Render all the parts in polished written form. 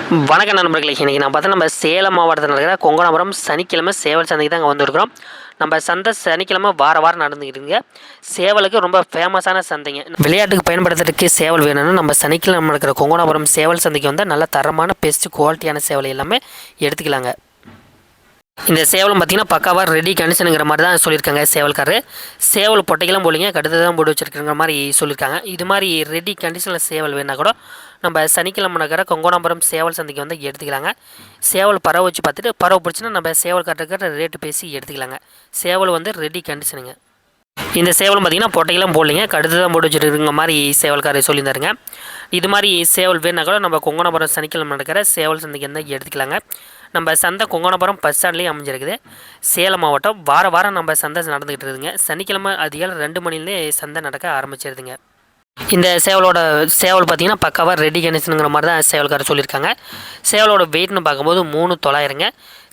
வணக்கம் நண்பர்களே. இன்றைக்கி நான் பார்த்தா நம்ம சேலம் மாவட்டத்தில் நடக்கிற கொங்கணாபுரம் சனிக்கிழமை சேவல் சந்தைக்கு தான் அங்கே வந்துருக்கிறோம். நம்ம சந்தை சனிக்கிழமை வாரம் நடந்துக்கிட்டுங்க. சேவலுக்கு ரொம்ப ஃபேமஸான சந்தைங்க. விளையாட்டுக்கு பயன்படுத்துறதுக்கு சேவல் வேணும்னா நம்ம சனிக்கிழமை நடக்கிற கொங்கணாபுரம் சேவல் சந்தைக்கு வந்தால் நல்ல தரமான பெஸ்ட் குவாலிட்டியான சேவல் எல்லாமே எடுத்துக்கலாங்க. இந்த சேவலும் பார்த்திங்கன்னா பக்காவாக ரெடி கண்டிஷனுங்கிற மாதிரி தான் சொல்லியிருக்காங்க சேவல்காரரு. சேவல் பொட்டைக்கெல்லாம் போலிங்க கடுத்து தான் போட்டு வச்சுருக்குற மாதிரி சொல்லியிருக்காங்க. இது மாதிரி ரெடி கண்டிஷனில் சேவல் வேணால் கூட நம்ம சனிக்கிழமை நகர கொங்கணாபுரம் சேவல் சந்தைக்கு வந்து எடுத்துக்கலாங்க. சேவல் பறவை வச்சு பார்த்துட்டு பறவை பிடிச்சின்னா நம்ம சேவல் காட்டுக்கிற ரேட்டு பேசி எடுத்துக்கலாங்க. சேவல் வந்து ரெடி கண்டிஷனுங்க. இந்த சேவலும் பார்த்திங்கன்னா பொட்டைக்கெல்லாம் போடலிங்க கடுத்து தான் போட்டு வச்சுருக்குற மாதிரி சேவல்காரர் சொல்லியிருந்தாருங்க. இது மாதிரி சேவல் வேணா கூட நம்ம கொங்கணாபுரம் சனிக்கிழமை நடக்கிற சேவல் சந்தைக்கு வந்து எடுத்துக்கலாங்க. நம்ம சந்தை கொங்கணாபுரம் பஸ் ஸ்டாண்ட்லேயும் அமைஞ்சிருக்குது. சேலம் மாவட்டம் வாரம் நம்ம சந்தை நடந்துக்கிட்டு இருக்குதுங்க. சனிக்கிழமை அதிகாலை 2 மணிலேருந்தே சந்தை நடக்க ஆரம்பிச்சிருதுங்க. இந்த சேவல் பார்த்திங்கன்னா பக்காவாக ரெடி கண்டிஷனுங்கிற மாதிரி தான் சேவல்காரர் சொல்லியிருக்காங்க. சேவலோட வெயிட்னு பார்க்கும்போது 3,900ங்க.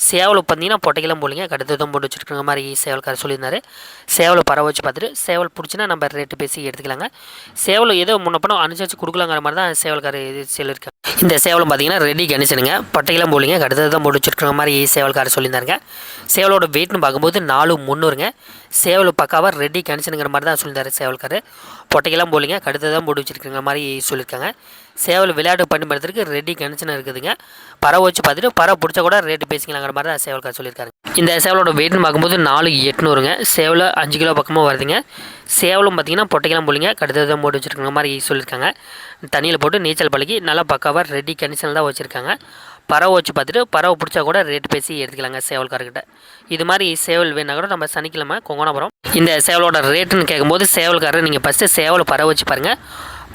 சேவல் பார்த்திங்கன்னா பொட்டைக்கெல்லாம் போலிங்க கடுத்து தான் போட்டு வச்சுருக்குற மாதிரி சேவல்காரர் சொல்லியிருந்தார். சேவல் பறவை வச்சு பார்த்துட்டு சேவல் பிடிச்சின்னா நம்ம ரேட்டு பேசி எடுத்துக்கலாங்க. சேவல் ஏதோ முன்னப்பணம் அனுசரித்து கொடுக்கலாங்கிற மாதிரி தான் சேவல்காரர் சொல்லியிருக்காங்க. இந்த சேவலும் பார்த்திங்கன்னா ரெடி கண்டிஷனுங்க. பொட்டைக்கெல்லாம் போலிங்க கடுத்து தான் போட்டு வச்சுருக்குற மாதிரி சேவல்காரர் சொல்லியிருந்தாருங்க. சேவலோட வெயிட்னு பார்க்கும்போது 4,300ங்க. சேவல் பக்காவாக ரெடி கண்டிஷனுங்கிற மாதிரி தான் சொல்லியிருந்தார் சேவல்காரர். பொட்டைக்கெல்லாம் போலிங்க கடுத்து தான் போட்டு வச்சுருக்குற மாதிரி சொல்லியிருக்காங்க. சேவல் விளையாட்டு பயன்படுத்துறதுக்கு ரெடி கண்டிஷன் இருக்குதுங்க. பறவை வச்சு பார்த்துட்டு பறவை பிடிச்சா கூட ரேட்டு பேசிக்கலாங்கிற மாதிரி தான் சேவல்காரர் சொல்லியிருக்காரு. இந்த சேவலோட வெயிட்னு பார்க்கும்போது 4,800ங்க. சேவல் 5 கிலோ பக்கமாக வருதுங்க. சேவலும் பார்த்திங்கன்னா பொட்டைக்கெல்லாம் போலிங்க கடுத்து தான் போட்டு வச்சுருக்குற மாதிரி சொல்லியிருக்காங்க. தண்ணியில் போட்டு நீச்சல் பழகி நல்லா பக்காவாக ரெடி கண்டிஷனில் தான் வச்சுருக்காங்க. பறவை வச்சு பார்த்துட்டு பறவை பிடிச்சா கூட ரேட்டு பேசி எடுத்துக்கலாங்க சேவல்காரர்கிட்ட. இது மாதிரி சேவல் வேணா கூட நம்ம சனிக்கிழமை கொங்கணாபுரம் இந்த சேவலோட ரேட்டுன்னு கேட்கும்போது சேவல்காரர் நீங்கள் ஃபஸ்ட்டு சேவலை பறவை வச்சு பாருங்கள்.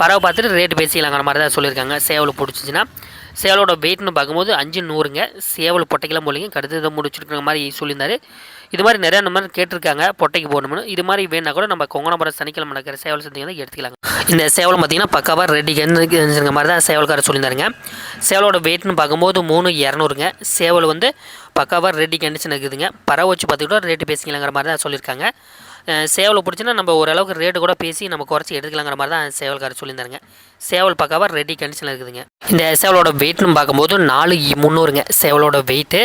பறவை பார்த்துட்டு ரேட்டு பேசிக்கலாங்கிற மாதிரி தான் சொல்லியிருக்காங்க. சேவல் பிடிச்சிச்சின்னா சேவலோட வெயிட்னு பார்க்கும்போது 5,100ங்க. சேவல் பொட்டைக்கெல்லாம் போலிங்க கடுத்து தான் முடிச்சுருக்குற மாதிரி சொல்லியிருந்தார். இது மாதிரி நிறையா நம்ம கேட்டிருக்காங்க பொட்டைக்கு போகணும்னு. இது மாதிரி வேணா கூட நம்ம கொங்கணாபுரம் சனிக்கிழமை நடக்கிற சேவல் சந்தையை வந்து எடுத்துக்கலாங்க. இந்த சேவல் பார்த்திங்கன்னா பக்காவாக ரெடி கண்டிஷனுங்கிற மாதிரி தான் சேவல்காரர் சொல்லியிருந்தாருங்க. சேவலோட வெயிட்னு பார்க்கும்போது 3,200ங்க. சேவல் வந்து பக்காவாக ரெடி கண்டிஷன் இருக்குதுங்க. பறவை வச்சு பார்த்துக்கிட்டோம் ரேட்டு பேசிக்கலாங்கிற மாதிரி தான் சொல்லியிருக்காங்க. சேவலை பிடிச்சின்னா நம்ம ஓரளவுக்கு ரேட்டு கூட பேசி நம்ம குறைச்சி எடுத்துக்கலாங்கிற மாதிரி தான் சேவல்காரர் சொல்லியிருந்தாருங்க. சேவல் பக்காவாக ரெடி கண்டிஷனில் இருக்குதுங்க. இந்த சேவலோட வெயிட்னு பார்க்கும்போது 4,300ங்க. சேவலோட வெயிட்டு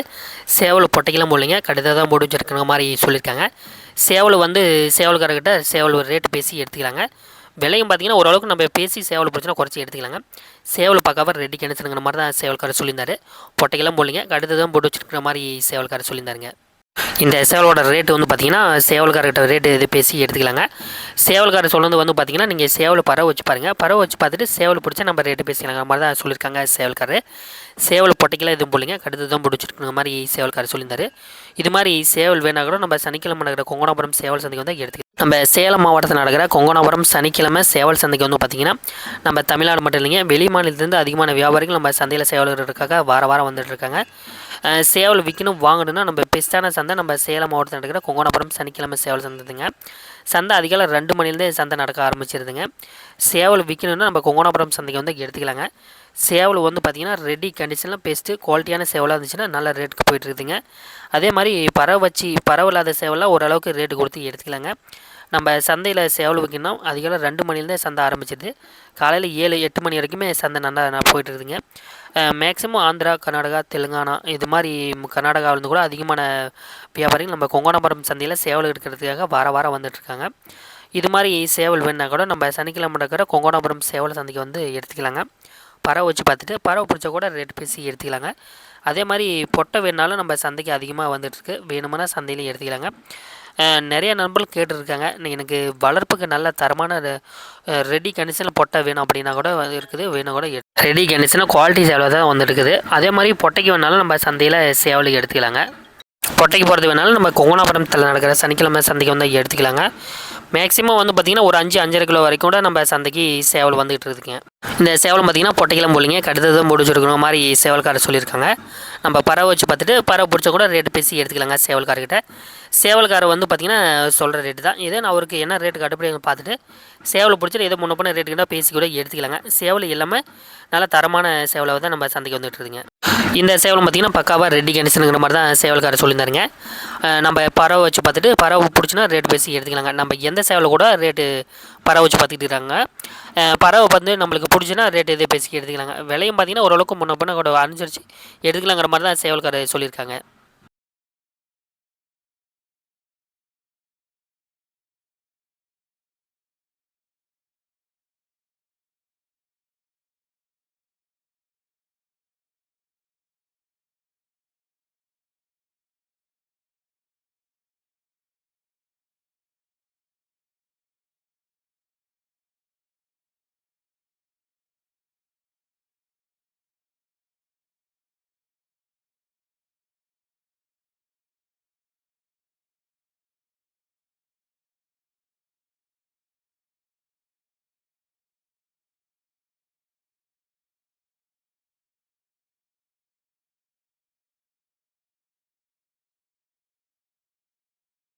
சேவல் பொட்டைக்கெல்லாம் போடலிங்க கடுதாக தான் போட்டு வச்சுருக்கிற மாதிரி சொல்லியிருக்காங்க. சேவல் வந்து சேவல்காரர்கிட்ட சேவல் ரேட்டு பேசி எடுத்துக்கலாங்க. விலையும் பார்த்திங்கன்னா ஓரளவுக்கு நம்ம பேசி சேவல் பிடிச்சினா குறைச்சி எடுத்துக்கலாங்க. சேவல் பக்காவாக ரெடி கண்டிஷனுங்கிற மாதிரி தான் சேவல்காரர் சொல்லியிருந்தார். பொட்டைக்கெல்லாம் போடலிங்க கடுத்து தான் போட்டு வச்சுருக்கிற மாதிரி சேவல்காரர் சொல்லியிருந்தாருங்க. இந்த சேவலோட ரேட்டு வந்து பார்த்திங்கன்னா சேவல்காரர்கிட்ட ரேட்டு இது பேசி எடுத்துக்கலாங்க. சேவல்காரர் சொன்னது வந்து பார்த்திங்கன்னா நீங்கள் சேவல் பறவை வச்சு பாருங்கள். பறவை வச்சு பார்த்துட்டு சேவல் பிடிச்சா நம்ம ரேட்டு பேசிக்கலாங்கிற மாதிரி தான் சொல்லியிருக்காங்க சேவல்காரர். சேவல் பொட்டைக்கெல்லாம் எதுவும் போலிங்க கடுத்து தான் பிடிச்சிருக்குற மாதிரி சேவல்காரர் சொல்லியிருந்தார். இது மாதிரி சேவல் வேணா கூட நம்ம சனிக்கிழமை நடக்கிற கொங்கணாபுரம் சேவல் சந்தைக்கு வந்து எடுத்துக்கலாம். நம்ம சேலம் மாவட்டத்தில் நடக்கிற கொங்கணாபுரம் சனிக்கிழமை சேவல் சந்தைக்கு வந்து பார்த்திங்கன்னா நம்ம தமிழ்நாடு மட்டும் இல்லைங்க வெளி மாநிலத்திலேருந்து அதிகமான வியாபாரிகள் நம்ம சந்தையில் சேவல்களுக்காக வாரம் வந்துட்டுருக்காங்க. சேவல் விற்கணும் வாங்கணுன்னா நம்ம பெஸ்ட்டான சந்தை நம்ம சேலம் மாவட்டத்தில் நடக்கிற கொங்கணாபுரம் சனிக்கிழமை சேவல் சந்தைங்க. சந்தை அதிகாலை 2 மணிலேருந்தே சந்தை நடக்க ஆரம்பிச்சிருதுங்க. சேவல் விற்கணுன்னா நம்ம கொங்கணாபுரம் சந்தைக்கு வந்து எடுத்துக்கலாங்க. சேவல் வந்து பார்த்திங்கன்னா ரெடி கண்டிஷனில் பெஸ்ட்டு குவாலிட்டியான சேவலாக இருந்துச்சுன்னா நல்ல ரேட்டுக்கு போய்ட்டுருக்குதுங்க. அதே மாதிரி பறவை இல்லாத சேவலாக ஓரளவுக்கு ரேட்டு கொடுத்து எடுத்துக்கலாங்க. நம்ம சந்தையில் சேவல் விற்கணும் அதிகாலை 2 மணிலேருந்தே சந்தை ஆரம்பிச்சிடுது. காலையில் 7-8 மணி வரைக்குமே சந்தை நல்லா போயிட்டுருக்குதுங்க. மேக்ஸிமம் ஆந்திரா, கர்நாடகா, தெலுங்கானா இது மாதிரி கர்நாடகாவிலேருந்து கூட அதிகமான வியாபாரிகள் நம்ம கொங்கணாபுரம் சந்தையில் சேவல் எடுக்கிறதுக்காக வாரம் வந்துட்டுருக்காங்க. இது மாதிரி சேவல் வேணா கூட நம்ம சனிக்கிழமை நடக்கிற கொங்கணாபுரம் சேவல் சந்தைக்கு வந்து எடுத்துக்கலாங்க. பறவை வச்சு பார்த்துட்டு பறவை பிடிச்சா கூட ரேட்டு பேசி எடுத்துக்கலாங்க. அதே மாதிரி பொட்டை வேணாலும் நம்ம சந்தைக்கு அதிகமாக வந்துட்டுருக்கு. வேணுமானா சந்தையிலையும் எடுத்துக்கலாங்க. நிறைய நண்பர்கள் கேட்டுருக்காங்க எனக்கு வளர்ப்புக்கு நல்ல தரமான ரெடி கண்டிஷனில் பொட்டை வேணும் அப்படின்னா கூட இருக்குது. வேணும் கூட ரெடி கண்டிஷனில் குவாலிட்டி சேவலை தான் வந்துருக்குது. அதே மாதிரி பொட்டைக்கு வேணாலும் நம்ம சந்தையில் சேவலுக்கு எடுத்துக்கலாங்க. பொட்டைக்கு போகிறது வேணாலும் நம்ம கொங்கணாபுரத்தில் நடக்கிற சனிக்கிழமை சந்தைக்கு வந்து எடுத்துக்கலாங்க. மேக்ஸிமம் வந்து பார்த்திங்கன்னா ஒரு 5-5.5 கிலோ வரைக்கும் கூட நம்ம சந்தைக்கு சேவல் வந்துகிட்டு இருக்குதுங்க. இந்த சேவல் பார்த்திங்கன்னா பொட்டைக்கெல்லாம் போலிங்க கடுத்து தான் போட்டு வச்சுருக்கணும் மாதிரி சேவல்காரர் சொல்லியிருக்காங்க. நம்ம பறவை வச்சு பார்த்துட்டு பறவை பிடிச்சா கூட ரேட்டு பேசி எடுத்துக்கலாங்க சேவல்காரர்கிட்ட. சேவல்காரர் வந்து பார்த்திங்கன்னா சொல்கிற ரேட்டு தான் இதே நான் அவருக்கு என்ன ரேட்டு கட்டுப்படி பார்த்துட்டு சேவலை பிடிச்சிட்டு ஏதோ முன்ன ரேட்டுக்கிட்ட பேசி கூட எடுத்துக்கலாங்க. சேவல் எல்லாமே நல்ல தரமான சேவலை தான் நம்ம சந்தைக்கு வந்துட்டுருதுங்க. இந்த சேவல் பார்த்திங்கன்னா பக்காவாக ரெட்டி கண்டிஷனுங்கிற மாதிரி தான் சேவல்காரர் சொல்லியிருந்தாருங்க. நம்ம பறவை வச்சு பார்த்துட்டு பறவை பிடிச்சினா ரேட் பேசி எடுத்துக்கலாங்க. நம்ம எந்த சேவலை கூட ரேட்டு பறவை வச்சு பார்த்துக்கிட்டு இருக்காங்க. பறவை வந்து நம்மளுக்கு பிடிச்சினா ரேட்டு இதே பேசி எடுத்துக்கலாங்க. விலையும் பார்த்திங்கன்னா ஓரளவுக்கு முன்ன பின்ன கூட அனுசரித்து எடுத்துக்கலாங்கிற மாதிரி தான் சேவல்காரர் சொல்லியிருக்காங்க.